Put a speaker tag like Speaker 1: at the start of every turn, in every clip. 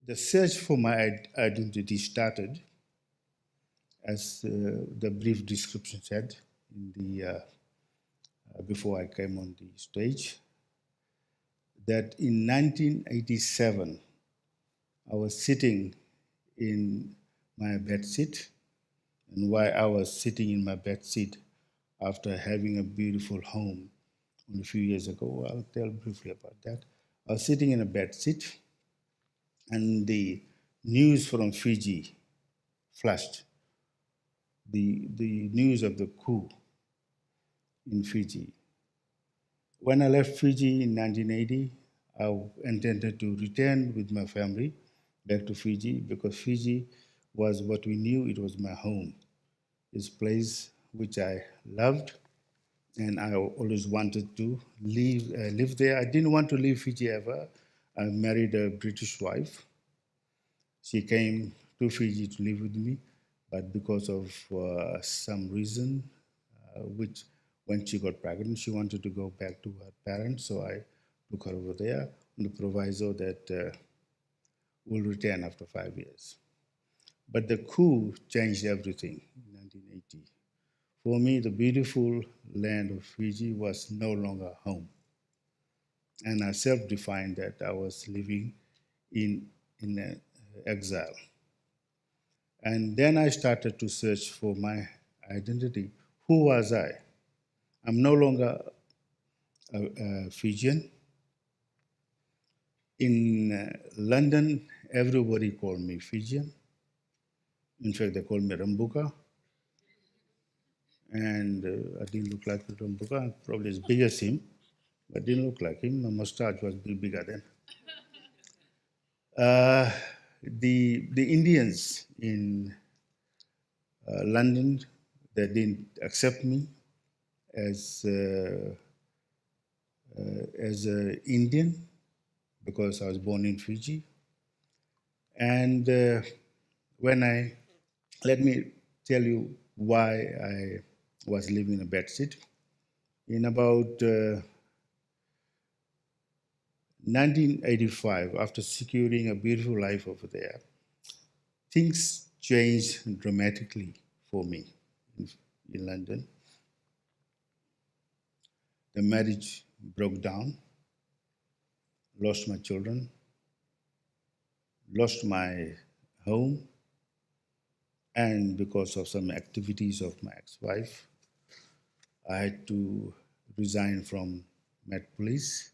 Speaker 1: The search for my identity started, as the brief description said, in before I came on the stage, that in 1987, I was sitting in my bedsit, and while I was sitting in my bedsit after having a beautiful home a few years ago, I'll tell briefly about that. I was sitting in a bedsit, and the news from Fiji flashed. The news of the coup in Fiji. When I left Fiji in 1980, I intended to return with my family back to Fiji because Fiji was what we knew. It was my home. This place which I loved, and I always wanted to live there. I didn't want to leave Fiji ever. I married a British wife. She came to Fiji to live with me, but because of some reason, which when she got pregnant, she wanted to go back to her parents, so I took her over there on the proviso that we'll return after 5 years. But the coup changed everything in 1980. For me, the beautiful land of Fiji was no longer home. And I self-defined that I was living in exile. And then I started to search for my identity. Who was I? I'm no longer a Fijian. In London, everybody called me Fijian. In fact, they called me Rambuka. And I didn't look like Rambuka, probably as big as him, but didn't look like him. My mustache was bigger then. The Indians in London, they didn't accept me as an Indian because I was born in Fiji. And let me tell you why I was living in a bedsit. In about 1985, after securing a beautiful life over there, things changed dramatically for me in London. The marriage broke down, lost my children, lost my home, and because of some activities of my ex-wife, I had to resign from Met Police.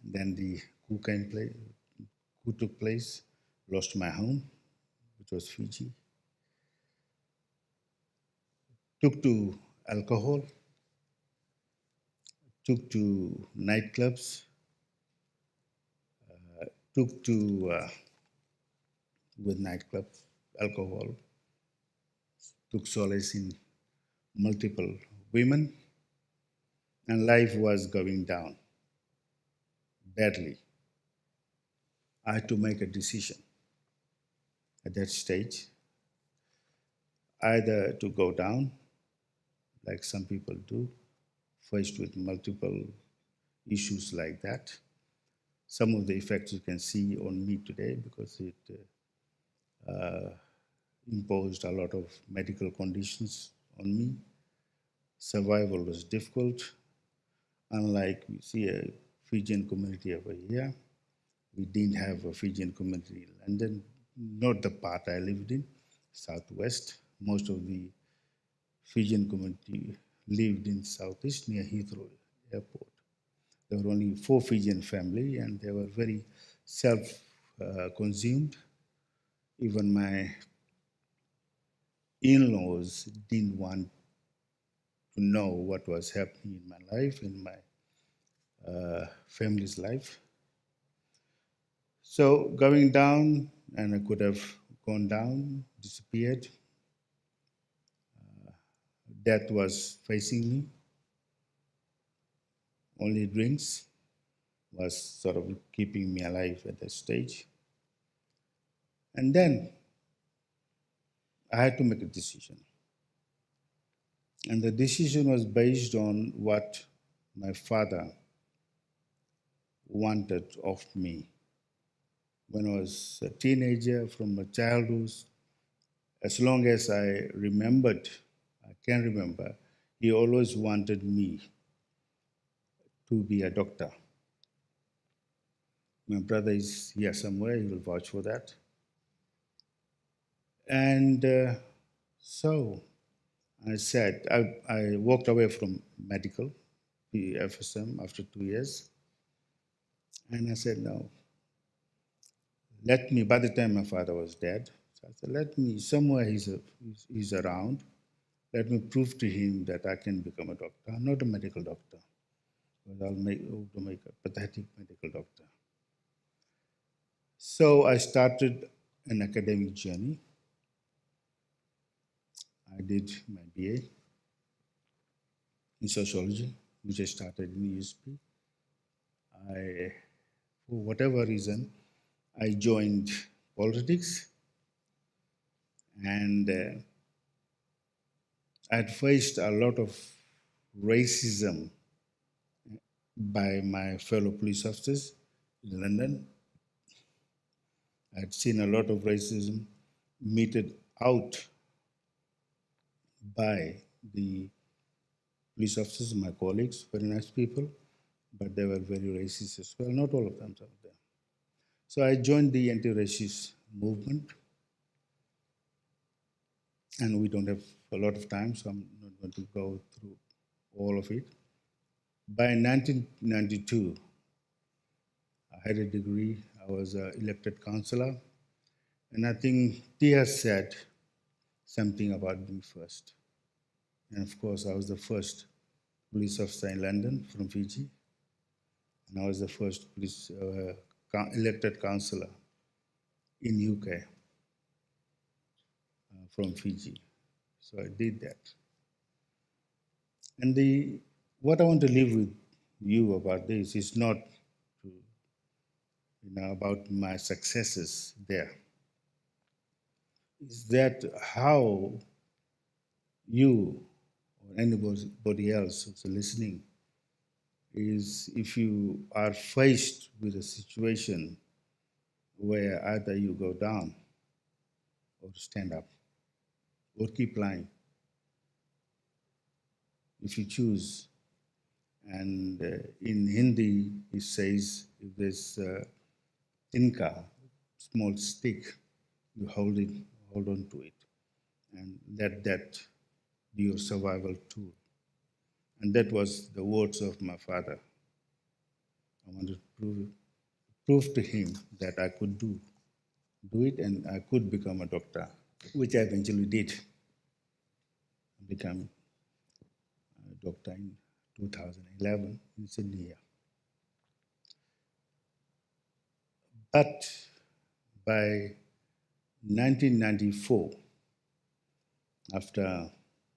Speaker 1: Then the coup took place, lost my home, which was Fiji. Took to alcohol, took to nightclubs, took to with nightclub alcohol, took solace in multiple women, and life was going down badly. I had to make a decision at that stage, either to go down, like some people do, faced with multiple issues like that. Some of the effects you can see on me today because it imposed a lot of medical conditions on me. Survival was difficult. Unlike we see a Fijian community over here, we didn't have a Fijian community in London, not the part I lived in, southwest. Most of the Fijian community lived in southeast near Heathrow Airport. There were only 4 Fijian families, and they were very self-consumed. Even my in-laws didn't want to know what was happening in my life, in my family's life. So going down, and I could have gone down, disappeared. Death was facing me. Only drinks was sort of keeping me alive at that stage. And then I had to make a decision. And the decision was based on what my father wanted of me when I was a teenager, from my childhood, as long as I remembered, I can remember, he always wanted me to be a doctor. My brother is here somewhere, he will vouch for that. And so I said, I walked away from medical, the FSM, after 2 years. And I said, no, let me, by the time my father was dead, so I said, let me, somewhere he's around, let me prove to him that I can become a doctor. I'm not a medical doctor, but I'll make a pathetic medical doctor. So I started an academic journey. I did my BA in sociology, which I started in USP. For whatever reason, I joined politics, and I'd faced a lot of racism by my fellow police officers in London. I'd seen a lot of racism meted out by the police officers, my colleagues, very nice people, but they were very racist as well. Not all of them, some of them. So I joined the anti-racist movement, and we don't have a lot of time, so I'm not going to go through all of it. By 1992, I had a degree. I was an elected councillor, and I think Tia said something about me first. And of course, I was the first police officer in London from Fiji, and I was the first police elected councillor in UK from Fiji. So I did that. And what I want to leave with you about this is not about my successes there. Is that how you or anybody else who's listening is, if you are faced with a situation where either you go down or stand up or keep lying, if you choose. And in Hindi, it says, if there's tinka, small stick, you hold on to it, and let that be your survival tool. And that was the words of my father. I wanted to prove to him that I could do it, and I could become a doctor, which I eventually did. I became a doctor in 2011 in Sydney. But by 1994, after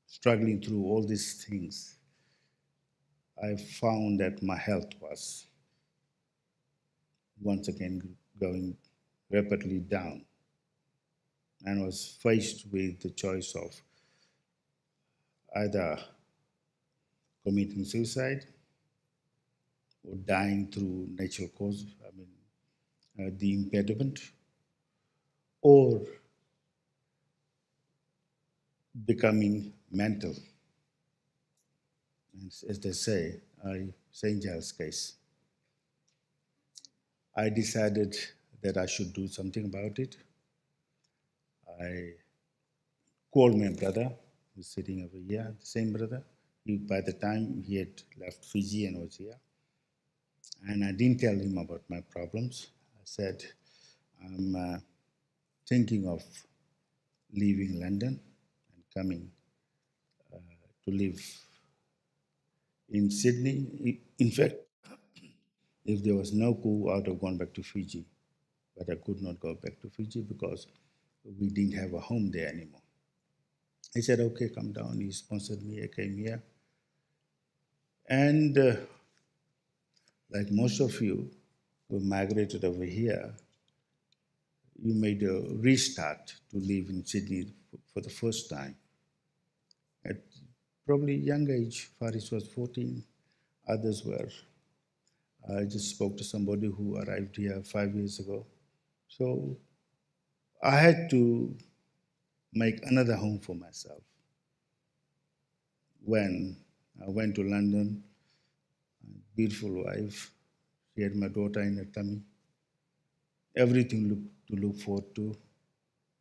Speaker 1: struggling through all these things, I found that my health was once again going rapidly down, and was faced with the choice of either committing suicide or dying through natural cause, the impediment, or becoming mental. And as they say, St. Giles case. I decided that I should do something about it. I called my brother, who's sitting over here, the same brother. By the time he had left Fiji and was here. And I didn't tell him about my problems. I said, I'm thinking of leaving London and coming to live in Sydney. In fact, if there was no coup, I would have gone back to Fiji. But I could not go back to Fiji because we didn't have a home there anymore. He said, okay, come down. He sponsored me. I came here. And like most of you who migrated over here, you made a restart to live in Sydney for the first time. At probably young age, Faris was 14, others were. I just spoke to somebody who arrived here 5 years ago. So I had to make another home for myself. When I went to London, beautiful wife, she had my daughter in her tummy, everything to look forward to,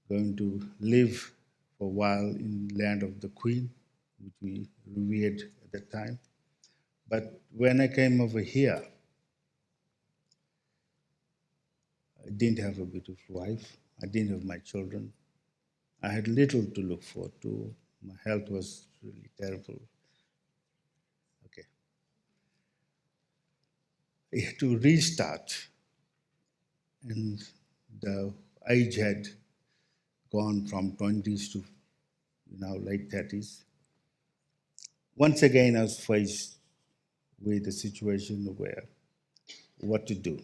Speaker 1: going to live for a while in land of the Queen, which we revered at that time. But when I came over here, I didn't have a beautiful wife. I didn't have my children. I had little to look forward to. My health was really terrible. Okay. I had to restart, and the age had gone from 20s to late 30s. Once again, I was faced with a situation where what to do.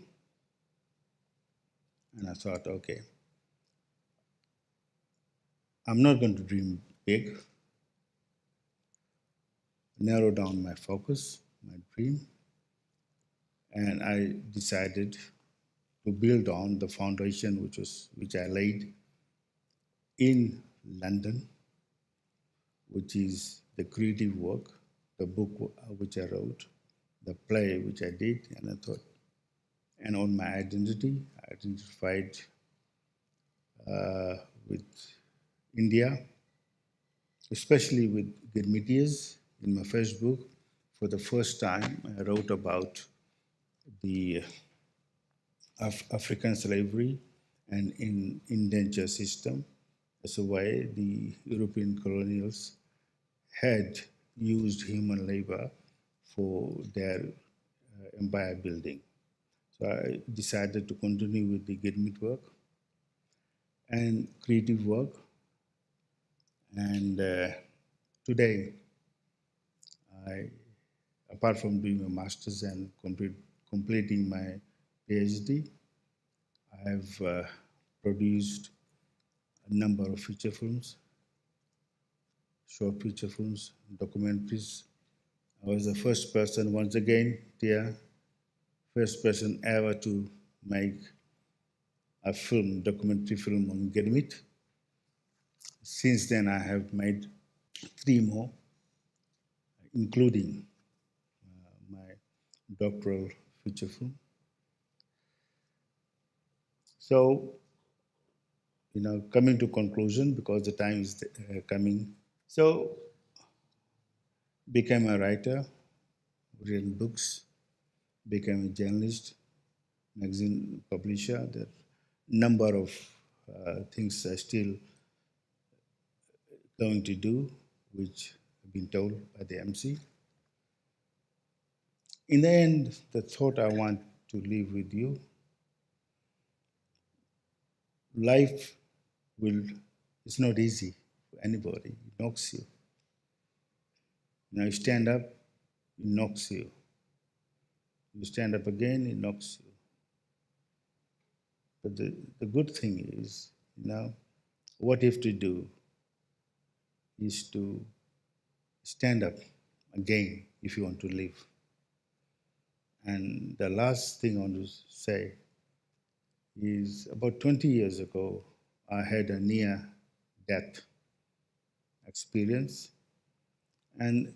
Speaker 1: And I thought, okay, I'm not going to dream big, narrow down my focus, my dream, and I decided to build on the foundation which I laid in London, which is the creative work, the book which I wrote, the play which I did, and I thought, and on my identity, I identified with India, especially with Girmitias. In my first book, for the first time, I wrote about the African slavery and indenture system as a way the European colonials had used human labor for their empire building. So I decided to continue with the Girmit work and creative work. And today, I, apart from doing my master's and completing my PhD, I have produced a number of feature films, short feature films, documentaries. I was the first person, once again, Tia, first person ever to make a film, documentary film on Gedmit. Since then, I have made 3 more, including my doctoral feature film. So, coming to conclusion, because the time is coming. So, became a writer, written books, became a journalist, magazine publisher. There are number of things I still going to do, which have been told by the MC. In the end, the thought I want to leave with you, life it's not easy for anybody. It knocks you. You stand up, it knocks you. You stand up again, it knocks you. But the good thing is, what you have to do is to stand up again if you want to live. And the last thing I want to say is about 20 years ago, I had a near-death experience. And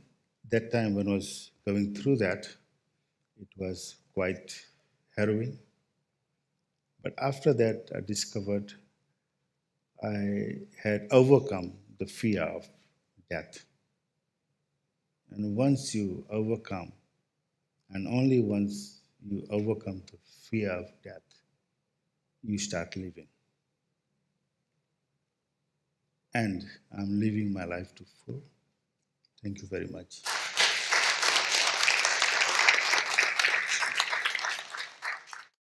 Speaker 1: that time when I was going through that, it was quite harrowing. But after that, I discovered I had overcome the fear of death. And once you overcome, and only once you overcome the fear of death, you start living. And I'm living my life to full. Thank you very much.